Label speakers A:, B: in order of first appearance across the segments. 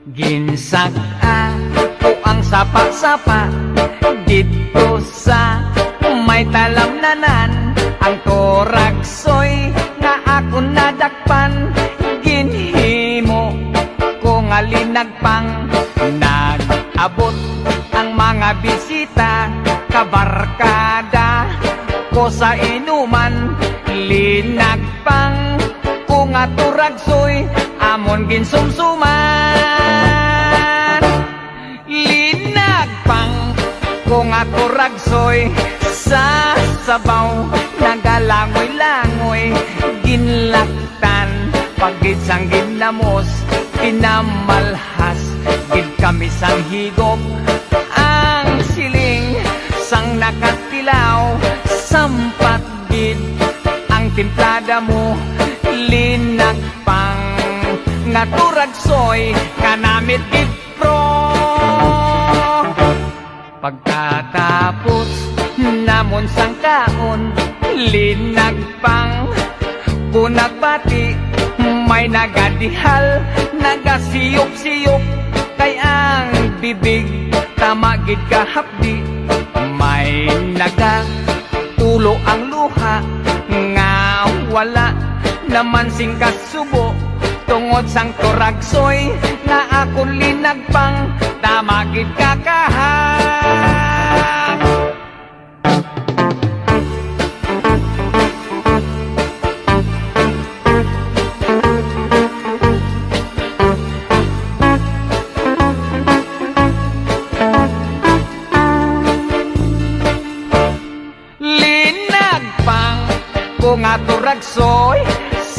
A: Ginsag-a ko ang sapa-sapa dito sa may talamnanan. Ang toraksoy na ako nadakpan, ginhimo ko nga linagpang. Nag-abot ang mga bisita, kabarkada ko sa inuman. Linagpang ko nga turagsoy, amon ginsumsuman. Linagpang ko nga turagsoy, sa sabaw nagalangoy-langoy. Ginlaktan pagit sang ginamos, pinamalhas gid kami sang higop. Ang siling sang nakatilaw, sampat gid ang timplada mo. Linagpang nga turagsoy, kanamit gid pro. Pagkatapos namon sang kaon, linagpang kunagbati. May nagadihal, nagasiyop-siyop, kay ang bibig tamagid kahapdi. May nagatulo ang luha, nga wala naman sing kasubo. Tungod sang turagsoy na akong linagpang, tamagid kakahang. Linagpang ko nga turagsoy,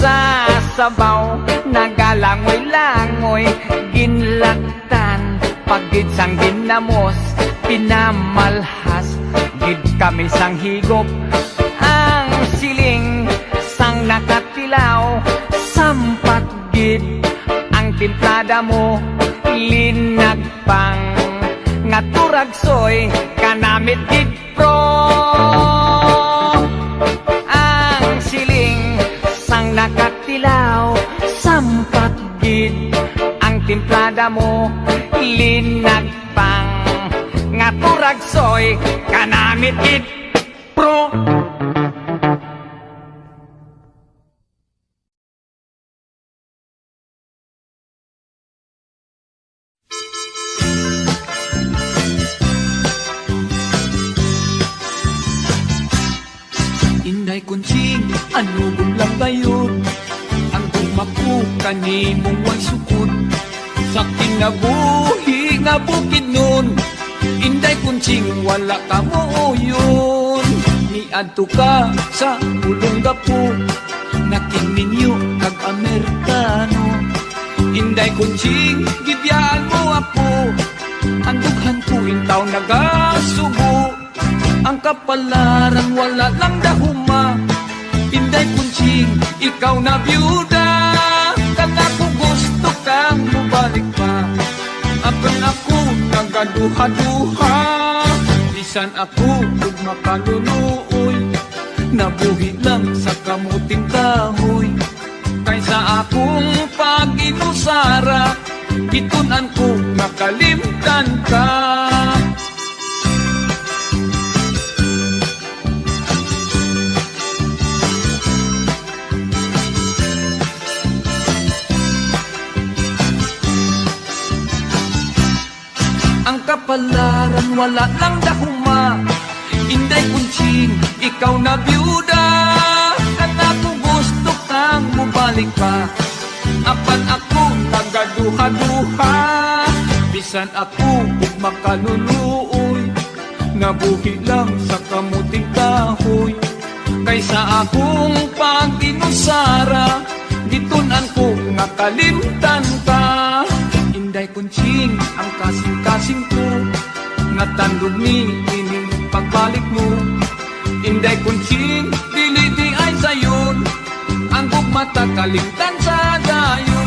A: sa sabaw nagalangoy-langoy. Ginlaktan pagid sang ginamos, pinamalhas gid kami sang higop. Ang siling sang nakatilaw, sampat gid ang timplada mo. Linagpang nga turagsoy, kanamit gid pro. Ang siling sang nakatilaw, sampat gid ang timplada mo. Linagpang nga turagsoy, kanamit gid pro.
B: Inday kunching, ano lang bayot? Ang tumaku kanimong way sukod sa kinabuhi nga bukid nun. Inday kunching, wala ka mo yun. Niadto ka sa pulong gapo, nakin ninyo kag Amerikano. Inday kunching, gibiyaan mo ako, ang dughan ko intaw nagasubo. Ang kapalaran wala lang dahuma. Inday kunching, ikaw na byuda. Kang ako gusto kang mubalik pa. Apan ako nagaduha-duha. Bisan ako kung makalunuoy, nabuhi lang sa kamuting kahoy. Kaysa akong pag-inusara, itunan ko makalimtan ka. Ang kapalaran wala lang dahuma. Inday kunching, ikaw na byuda. Kan ako gusto kang mubalik pa. Apan ako nagaduha-duha. Bisan ako kung makaluluoy, nabuhi lang sa kamuting kahoy. Kaysa akong pag-inusara, ditunan ko nakalimtan ka. Inday kunching, ang kasing-kasing ko, natandog ni ining pagbalik mo. Inday kunching, dili di ay sayon, ang gugmata kalimtan sa dayon.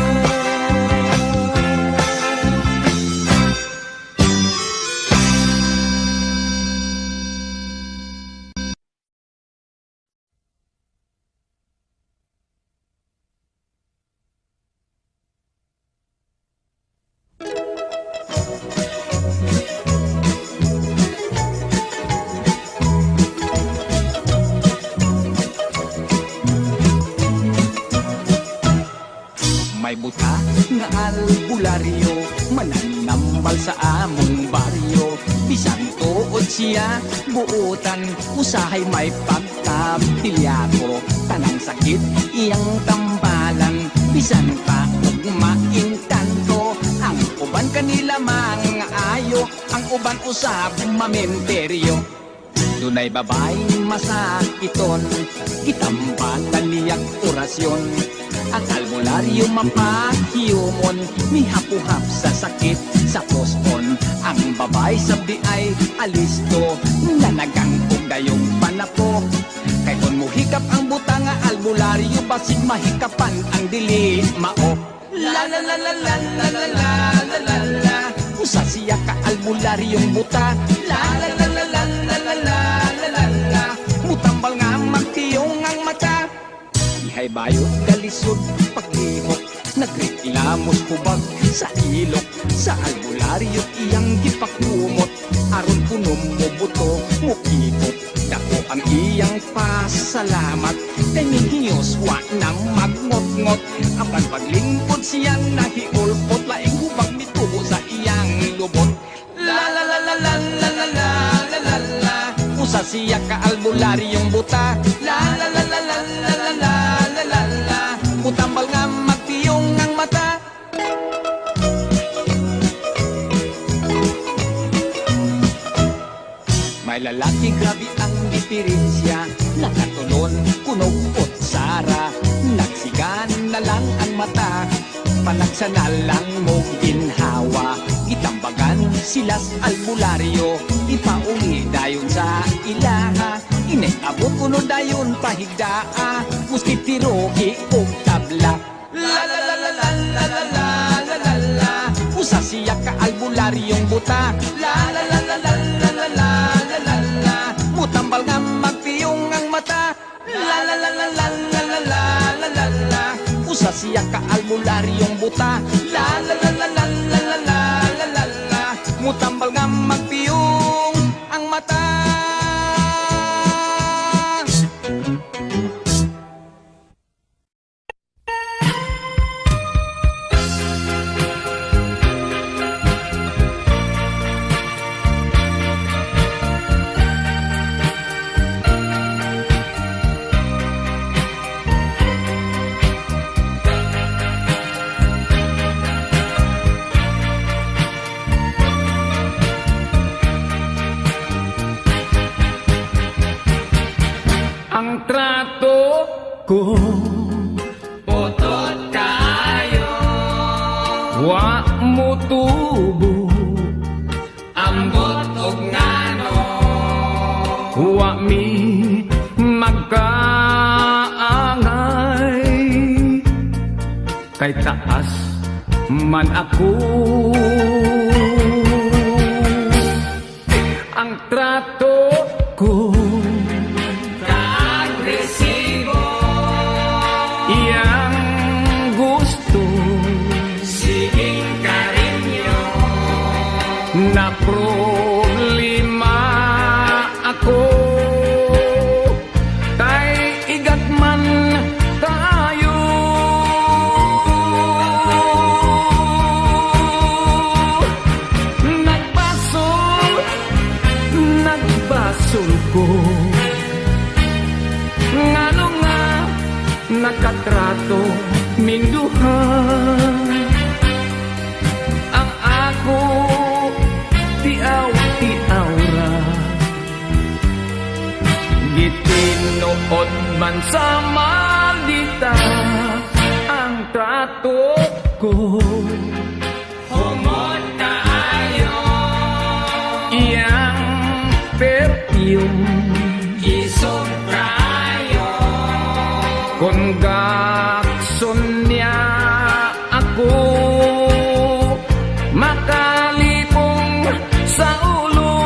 B: albularyo, mananambal sa among baryo. Bisan tuod siya, buutan, usahay may pagkapilyako. Tanang sakit, iyang tambalan, bisan pa og maintanto. Ang uban kanila mga ayo, ang uban usab mamenteryo. Dunay babay masakiton, gitambalan niyak orasyon. Ang albularyo mapahiyumon, mihapuhap sa sakit sa pospon. Ang babay sabdi ay alisto, nanagang og dayong panapo. Kay kon muhikap ang buta nga albularyo, basig mahikapan ang dili mao. La la la la la la la la la la la. Usa siya ka albularyong buta. La la la la la la la la la la la. Mutambal nga magtiyong ang mata. Ihay bayot galisod paglihok, nagreklamos hubag sa ilok. Sa albularyo iyang gipakumot, aron punom mo buto mukipot. Dako ang iyang pasalamat, kay mihiyos wa na magngot-ngot. Apan paglingkod siyang nahiulpot, laing hubag mitubo sa iyang lubot. La la la la la la la la la la la. Usa siya ka albularyong buta. La la la la la la la la la la la. Mutambal nga magtiyong ang mata. May lalaki grabe ang diferensya, nakatulon, kunog at sara. Nagsigan na lang ang mata, panagsa na lang mo ginhawa. Itambagan silas albularyo, ipauli dayon sa ilaha. Inay-abot kuno dayon pahigdaa, musti tirogi o tabla. La la la la la la la la la la la. Usa siya ka albularyong buta. La la la la la la la la la la la. Mutambal nga magpiyong ang mata. La la la la la la la la la la la. Usa siya ka albularyong buta. La la la la la la la la la la la. Mutambal nga magpiyong ang mata.
A: Ang trato ko putot kayo, wa mo tubo, ambot og ngano, wa mi magkaangay. Kay taas man ako, ang trato ko iyang gusto, siging karinyo. Na problema ako, kay igat man tayo. Nagbasol ko, ngano nga nakatrato minduha. Ang ako tiaw-tiawra, gitinuod man sa maldita. Ang trato ko humot kaayo, iyang perfume isog kayo. Kung gakson niya ako, makalipong sa ulo.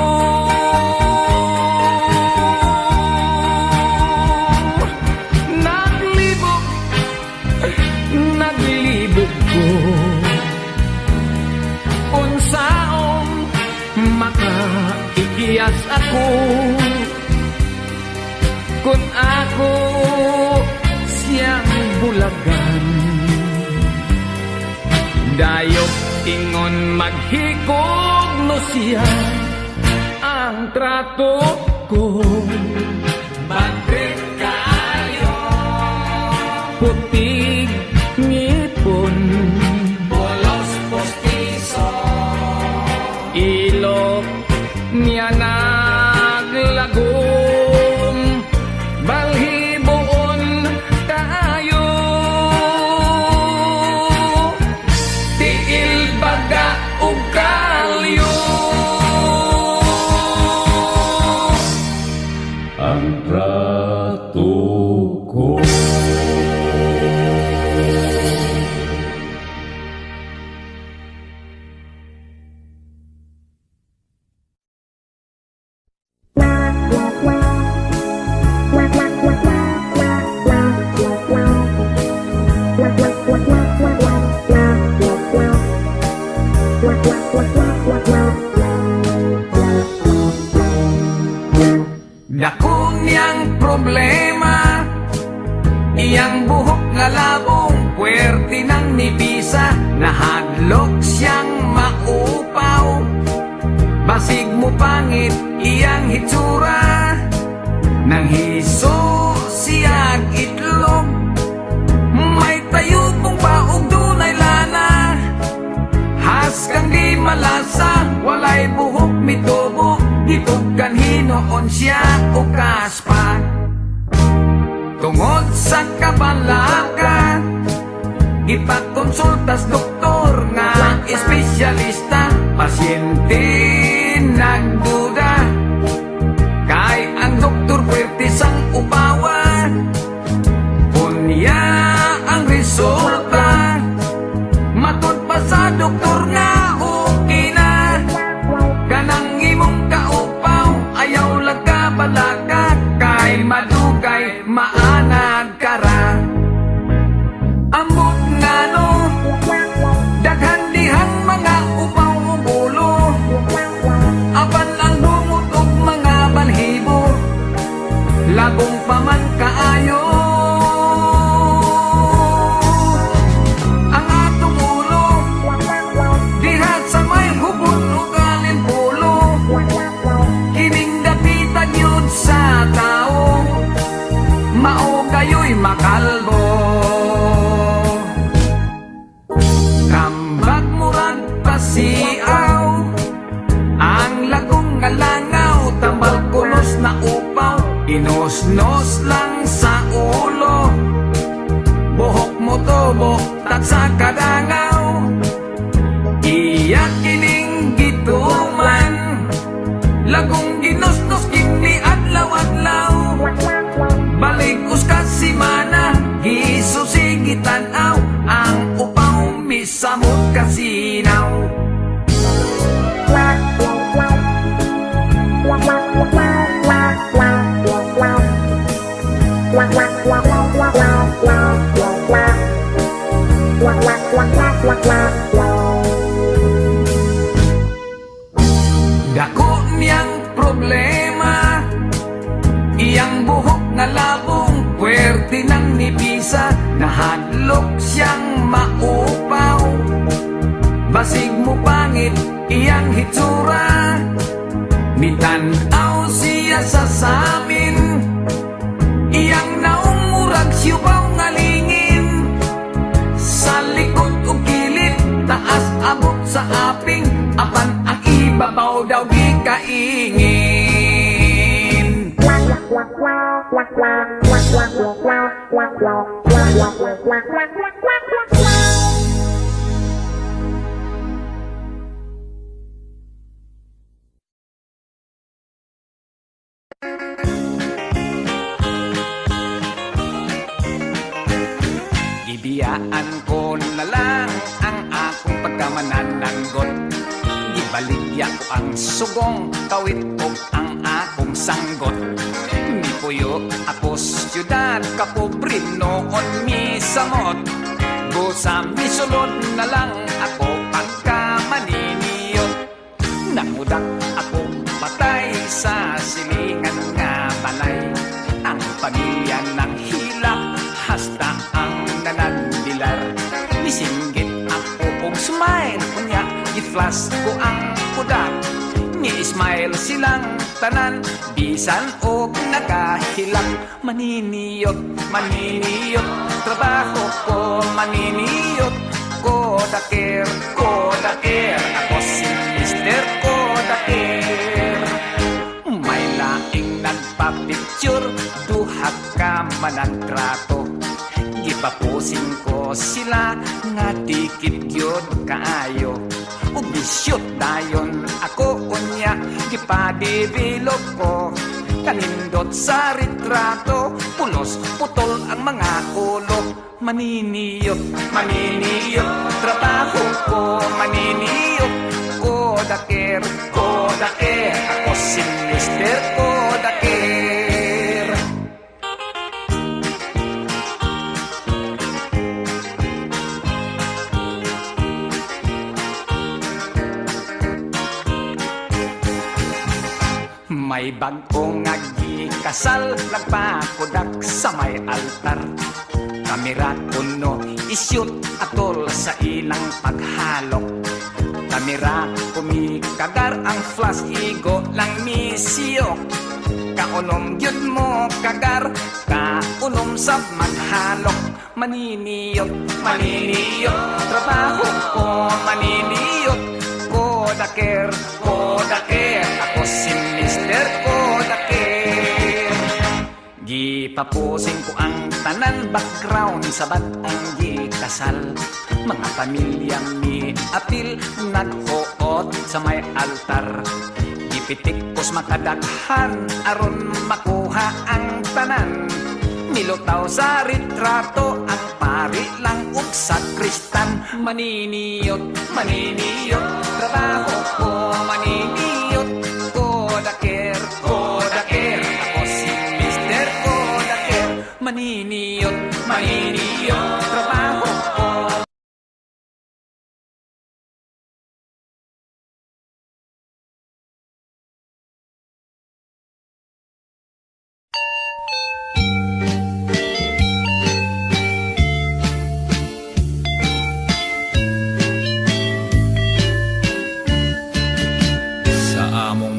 A: Naglibog ko, unsaon makaikiyas ako. Kung ako siyang bulagan, Ingon maghigog no siya ang trato ko.
B: Madrid kayo,
A: Putig ngipon,
B: bolos postiso,
A: ilok niya naglagom, balhiboon kayo. Tiil baga ug kalyo.
C: ang trato ko.
A: Dako niyang problema, iyang buhok nga labong, puwerte ng nibisa, nahadlok siyang maupaw. Basig mo pangit iyang hitsura, nang hiso siyag itlog. May tayo kong baog dunay lana, has kang di malasa, walay buhok mitubo. Ditog kan hinoon siya o kaspa. Tungod sa kabalaka, ipakonsultas doktor nga espesyalista. Pasyente nagduda, kay ang doktor pwerte sang upawa. Unya ang resulta, matod pa sa doktor nga okay na. Kanang imong kaupaw, ayaw lagka-balaga, kay madugay maanag kara. Ambot nga no, daghan dihang mga upaw ug ulo, apan ang bungot ug mga balhibo, labong pa man kaayo. Ang atong ulo, diha sa may hubot ug alin pulo, kining dapitan yun sa tao, mao kayo'y makalbo. Kambag murag pasiaw, ang lagong nga langaw, tambal kulos na upaw, inosnos lang sa ulo. Buhok mo tubo, tagsa kadangaw, iyak kining gituman, lagong ginosnos kini adlaw-adlaw. Balik uskas si mana, gisusigi tanaw, ang upaw misamot kasinaw. Dako niyang problema, iyang buhok nga labong, puwerte ng nibisa, nahadlok siyang maupaw. Basig mo pangit iyang hitsura, mitanaw siya sa samin, iyang naumurag siyubaw nga lingin. Sa likod o kilid, taas abot sa aping, apan ang ibabaw daw di kaingin. Ibiyaan ko na lang ang akong pagkamanananggot. Ibaligya ko ang sugong, kawit ko ang akong sanggot. Di puyo ako siyudad, kapobre noon misamot. Busa misulod na lang ako pagkamaniniyot. Namudak ako patay sa silingan nga balay. Ang pamilya ng hilak, hasta ang nanagdilar. Nisinggit ako kung smile, kunya flash ko ang kudak. Ni Ismail silang tanan, bisan og nakahilak. Maniniyot, maniniyot, trabaho ko maniniyot. Kodaker, kodaker, ako si Mr. Kodaker. May laing nagpa-picture, duha ka managtrato. Gipapusin ko sila nga dikit yun kaayo. Ug bisyot dayon ako unya, gipa-develop ko. Kanindot sa retrato, pulos putol ang mga ulo. Maniniyot, maniniyot, trabaho ko maniniyot. Kodaker, kodaker, ako si Mr. Kodaker. May bagong kasal, nagpakudak sa may altar. Kamera kuno, isyut atol sa ilang paghalok. Kamera kumikagar, ang flash igo lang misiyok. Kaunom yun mo kagar, kaunom sa maghalok. Maniniyot, maniniyot, trabaho ko maniniyot. Kodaker, kodaker, ako si Mr. Kodaker. Gipapusin ko ang tanan, background sa batang gikasal. Mga pamilyang ni apil, naghuot sa may altar. Gipitik kos makadaghan, aron makuha ang tanan. Nilutaw sa retrato, ang pari lang ug sakristan. Maniniyot, maniniyot, trabaho ko maniniyot. Kodaker, kodaker, ako si Mr. Kodaker. Maniniyot, maniniyot, trabaho ko.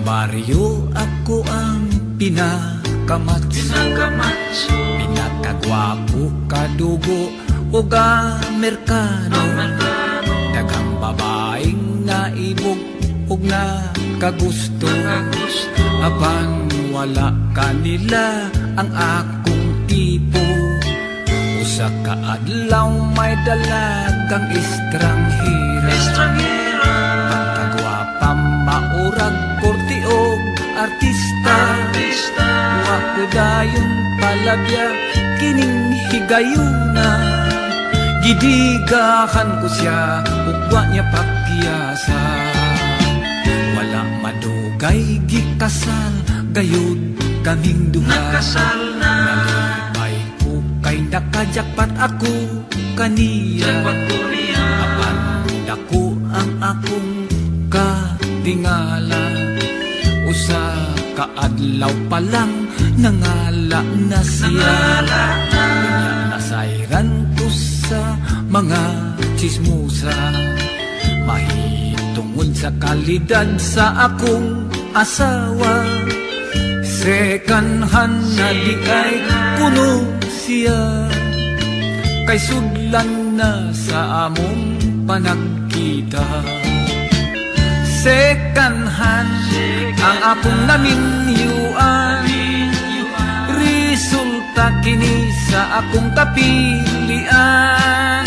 B: Baryo ako ang pinakamatso, pinakagwapo, kadugo o Amerikano. Dagang babaeng naibog o na kagusto. Abang wala kanila ang akong tipo. Usa ka adlaw may dalagang estranghera. Pagkagwapang maurag kortiog artista. Wa ko dayon palabya kining higayuna. Gidigahan ko siya ugwa niya pagyasa. Wala madugay gikasal gayud kaming duha. Nalipay ko kay nakajakpat ako kaniya. Apan dako ang akong katingala. Usa ka adlaw pa lang nangala na siya. Kanya nasayran ko sa mga chismosa. Mahitungod sa kalidad sa akong asawa. Second hand na di ay puno siya. Kay sudlan na sa among panagkita. Second hand ang akong naminyuan. Resulta kini sa akong kapilian.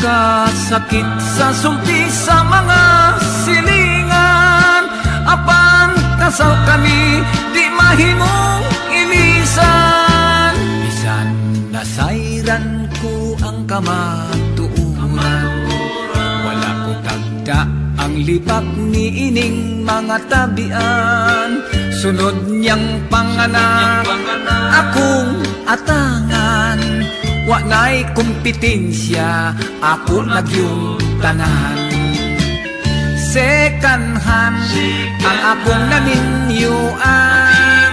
B: Kasakit sa sulti sa mga silingan. Apang kasal kami di mahimong ilisan. Bisan nasayran ko ang kamatuuran. Wala ko tagda ang libak ni ining mga tabian. Sunod niyang panganak akong atangan. Wa na'y kompetensya, ako nagyong tanan. Second hand ang akong naminyuan.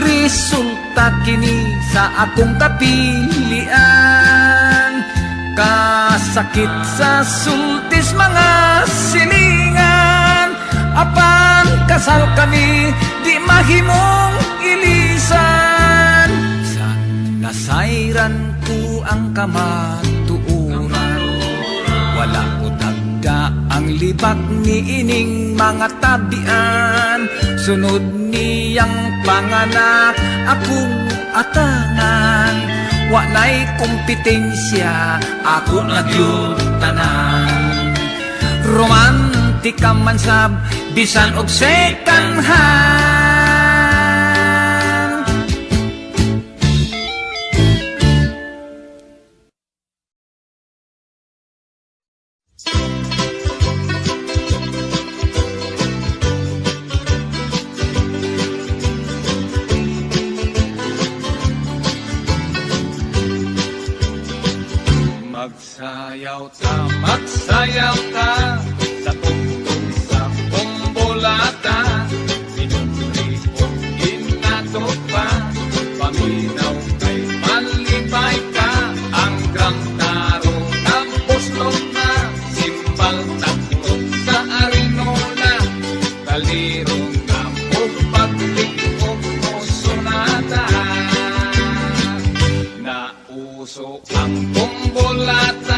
B: Resulta kini sa akong kapilian. Kasakit sa sultis mga
A: kami di mahimong ilisan. San nasayran ko ang kamatuuran, wala ko tagda ang libak ni ining mga tabian. Sunod niyang panganak akong atangan, walay kompetensya ako nagyutanan. Romantika man sab bisan og second hand. Magsayaw ta sa tungtong sa kumbolata. Pinumri o inato pa, paminaw kay malipay ka. Ang grantaro tapos na, simbal tatlong sa arinola. Taliro na o paglikog mo sonata. Nauso ang kumbolata,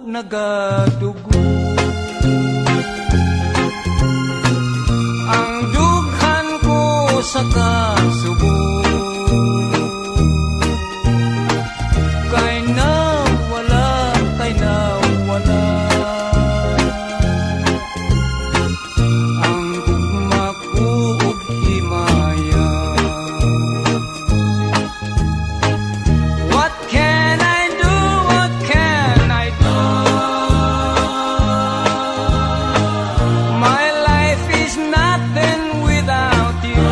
B: nagadugo. Ang dughan ko sa kasubo, kay nawala, kay nawala. Ang gugma ko ug himaya. What can I do? What can I do? My life is nothing without you.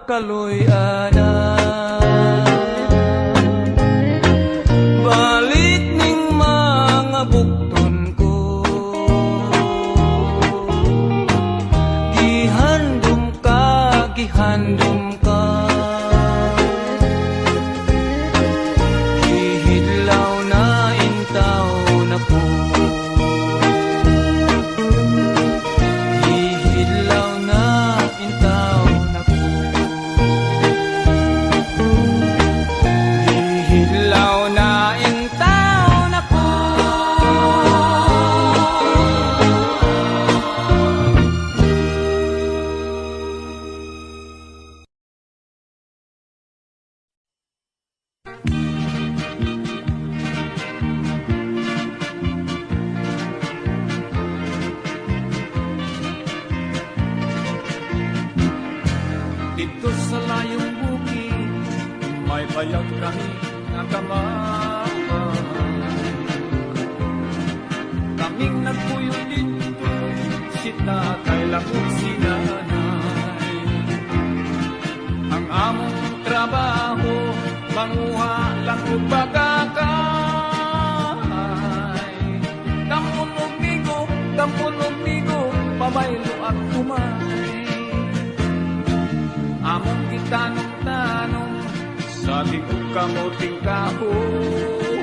B: kaloy ana. Balik ning mga bukton ko, gihandom ka, gihandom ka. Gihidlaw na intaw na ko, gihidlaw na intaw na ko, gihidlaw na intaw na ko. Dito sa layong bukid, may bayag kami na kamay. Kaming nagpuyo dito, si tatay lang o si nanay. Ang among trabaho, manguha lang o bagakay. Damunog migo, pabaylo at kumay. Among gitanong-tanong sa likod kamuting kahoy.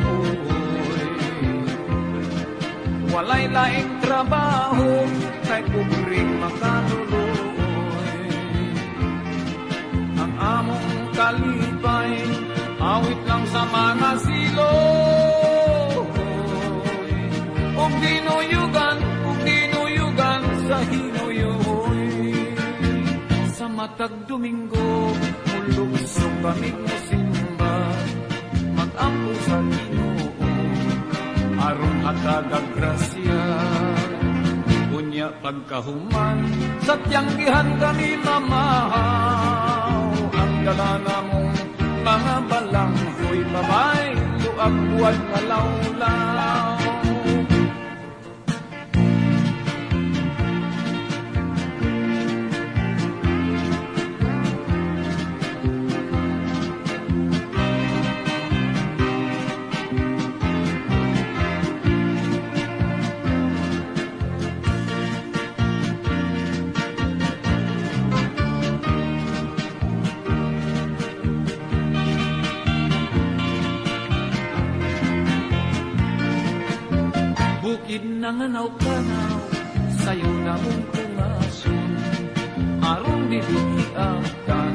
B: Walay laing trabaho kay kubring makaluloy. Ang among kalipay awit lang sa mga siloy. Ug dinuyugan sa hinuyoy. Sa matag Domingo, mulugsok kami mo simba, mag-ampo sa Ginoo, aron hatagag grasya. Unya pagkahuman, sa tiyanggihan kami mamahaw. Ang dala namong mga balanghoy, babay, luag buwan nga lawlaw. Bukid nanganaw-kanaw, sayo na mong pumason, aron didikiatan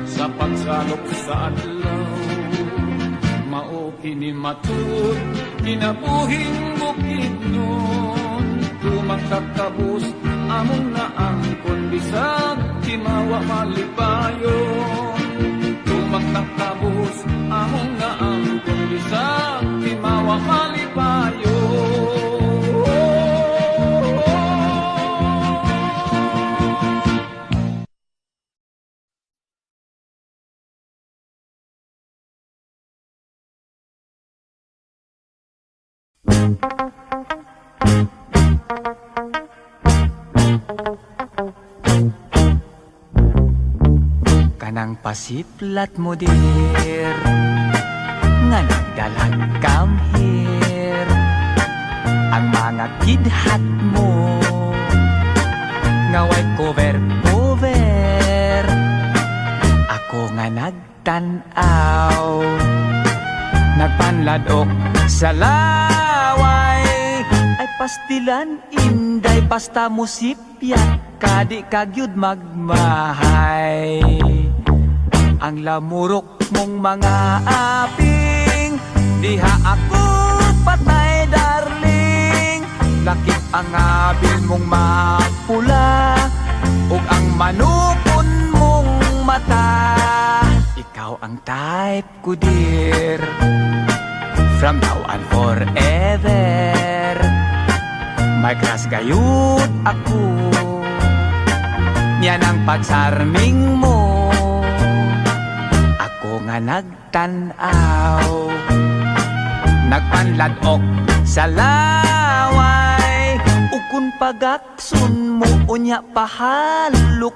B: sa pagsalok sa adlaw. Mao kini matud, kinabuhing bukid nun, tumagkakabus among naangkon bisag timawa malipayon. Tumagkakabus among naangkon bisag timawa malipayon.
A: Kanang pasiplat mo dir, nga nagdalag come here. Ang mga kidhat mo, nga way cover. Ako nga nagtanaw, nagpanladok sa laway. Ay pastilan inday, basta musipyat, kadi kagyud magmahay. Ang lamurok mong mga aping, diha ako patay darling. Lakip ang abil mong mapula, ug ang manukon mong mata. Ikaw ang type ko dear, from now on forever. May crush gayud ako, niyan ang pagsarming mo. Ako nga nagtanaw, nagpanladok sa laway. Ukon pagaksun mo, unya pahalok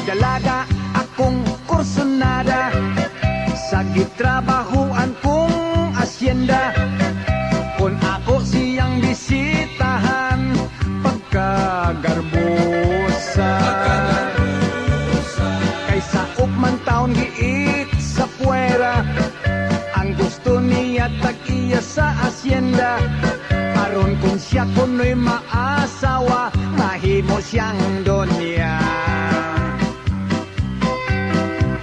A: Midalaga akong kursonada sa gitrabahuan kong asyenda. Kung ako siyang bisitahan pagkagarbosa, kaysa upman taon giit sa puwera, ang gusto niya tag-iya sa asyenda. Aron kung siya kuno'y maasawa, mahimo siyang donya.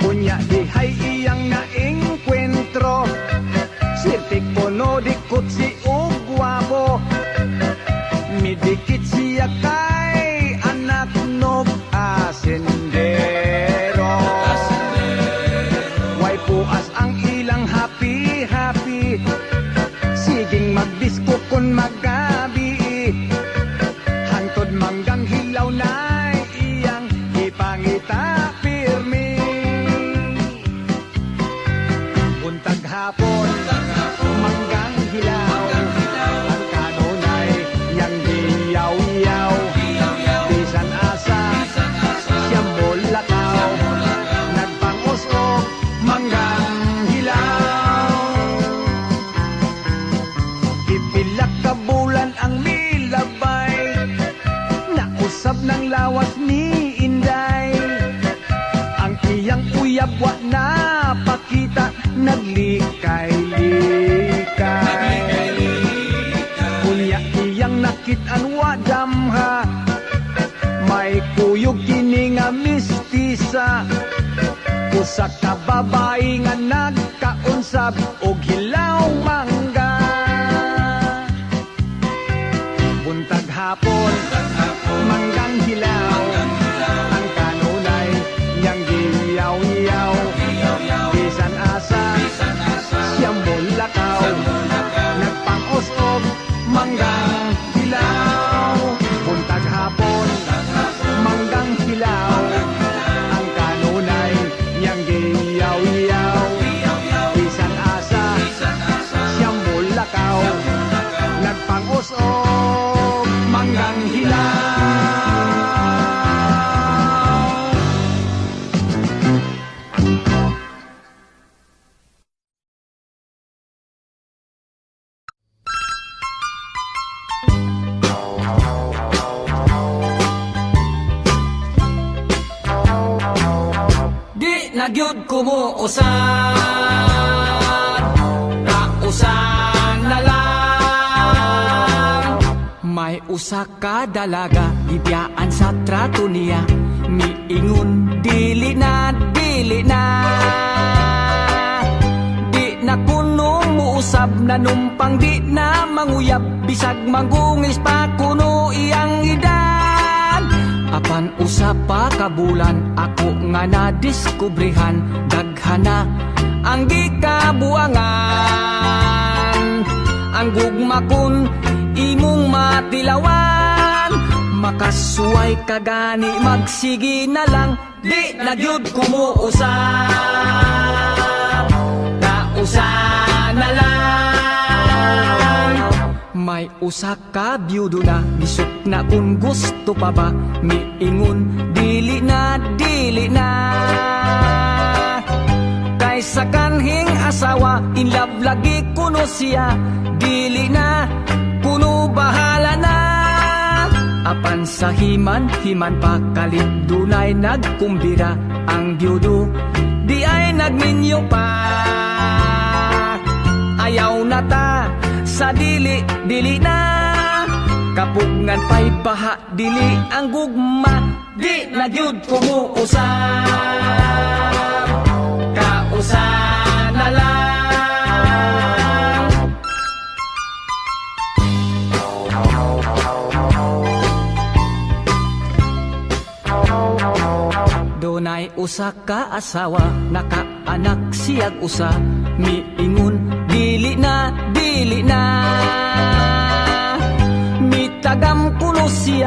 A: Kunya dihay iyang naengkwentro, swerte kono dikot si ugwapo. Midikit siya kay anak nog asendero. Way puas ang ilang happy-happy, siging magdisko kun magabi. Hantod manggang hilaw na iyang ipangita pirmi. Buntag hapon, manggang hilaw, ang kanunay yang giyaw-yaw. Bisan asa, siya mulakaw, nagpangusok, manggang hilaw. Ipilak ka bulan ang milabay, nausap ng lawas ni Inday. Ang iyang uyab wa na pakita, naglikay-likay. Kunya iyang nakitaan wa damha, may kuyog kini nga mistisa. Usa ka babae nga nagkaunsab og hilaw mangga. Buntag hapon, manggang hilaw, ang kanunay niyang giyaw-yaw. Bisan asa, siya mulakaw, nagpang-usog, manggang hilaw. Buntag hapon, manggang hilaw, ang kanunay niyang giyaw-yaw. Bisan asa, siya mulakaw, nagpang-usog, manggang hilaw.
B: Di na gyud kumuusad, kausan na lang. May usa ka dalaga, gibiyaan sa trato niya, miingon dili na, dili na. Di na kuno muusab, nanumpang di na manguyab, bisag mangungis pa kuno iyang idan. Apan usa pa ka bulan, ako nga nadiskubrihan, daghana ang gikabuangan. Ang gugma kun imong matilawan, makasuway ka gani, magsigi na lang. Di na gyud kumuusap, kausan na lang. May usa ka byudo na, bisok na kung gusto pa ba, miingon dili na, dili na. Kaysa kanhing asawa, in love lagi kuno siya, dili na, kuno bahala na. Apan sa himan-himan pa, kalit dunay nagkumbira, ang byudo di ay nagminyo pa. Ayaw na ta sa dili, dili na, kapugngan pa'y paha, dili ang gugma. Di na gyud kumuusap, kausan na lang. Dunay usa ka asawa, nakaanak siyag usa, miingon dili na, dili na. Mitagam kuno siya,